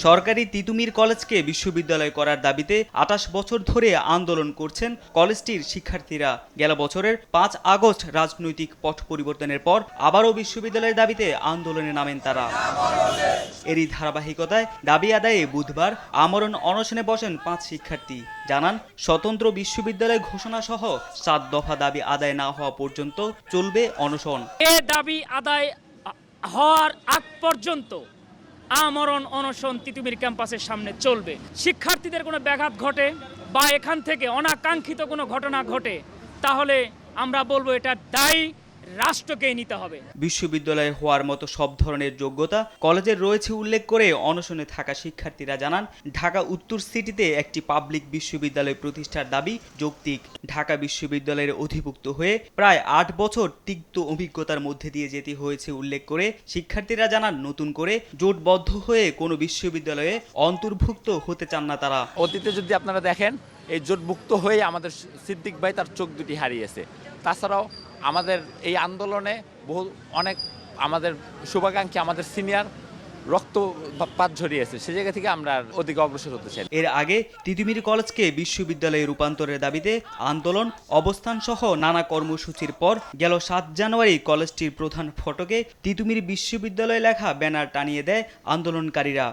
সরকারি তিতুমির কলেজকে বিশ্ববিদ্যালয় করার দাবিতে ২৮ বছর ধরে আন্দোলন করছেন কলেজটির শিক্ষার্থীরা। গেল বছরের ৫ আগস্ট রাজনৈতিক পট পরিবর্তনের পর আবারও বিশ্ববিদ্যালয়ের দাবিতে আন্দোলনে নামেন তারা। এরই ধারাবাহিকতায় দাবি আদায়ে বুধবার আমরণ অনশনে বসেন ৫ শিক্ষার্থী। জানান, স্বতন্ত্র বিশ্ববিদ্যালয় ঘোষণা সহ ৭ দফা দাবি আদায় না হওয়া পর্যন্ত চলবে অনশন। এ দাবি আদায় হওয়ার আগ পর্যন্ত আমরণ অনশন তিতুমির ক্যাম্পাসের সামনে চলবে। শিক্ষার্থীদের কোনো ব্যাঘাত ঘটে বা এখান থেকে অনাকাঙ্ক্ষিত কোনো ঘটনা ঘটে, তাহলে আমরা বলবো এটা দায়ী রাষ্ট্রকেই নিতে হবে। বিশ্ববিদ্যালয় হওয়ার মতো সব ধরনের যোগ্যতা কলেজের রয়েছে উল্লেখ করে অনশনে থাকা শিক্ষার্থীরা জানান, ঢাকা উত্তর সিটিতে একটি পাবলিক বিশ্ববিদ্যালয় প্রতিষ্ঠার দাবি যৌক্তিক। ঢাকা বিশ্ববিদ্যালয়ের অধিভুক্ত হয়ে প্রায় ৮ বছর তিক্ত অভিজ্ঞতার মধ্যে দিয়ে যেতে হয়েছে উল্লেখ করে শিক্ষার্থীরা জানান, নতুন করে জোটবদ্ধ হয়ে কোনো বিশ্ববিদ্যালয়ে অন্তর্ভুক্ত হতে চান না তারা। অতীতে যদি আপনারা দেখেন, এই জোটভুক্ত হয়ে আমাদের সিদ্দিক ভাই তার চোখ দুটি হারিয়েছে। তাছাড়াও আমাদের এই আন্দোলনে অনেক আমাদের শুভাকাঙ্ক্ষী, আমাদের সিনিয়র রক্তপাত ঝরিয়েছে। সে জায়গা থেকে আমরা অধিক অগ্রসর হতে চাই। এর আগে তিতুমির কলেজকে বিশ্ববিদ্যালয়ে রূপান্তরের দাবিতে আন্দোলন, অবস্থান সহ নানা কর্মসূচির পর গেল ৭ জানুয়ারি কলেজটির প্রধান ফটকে তিতুমির বিশ্ববিদ্যালয় লেখা ব্যানার টানিয়ে দেয় আন্দোলনকারীরা।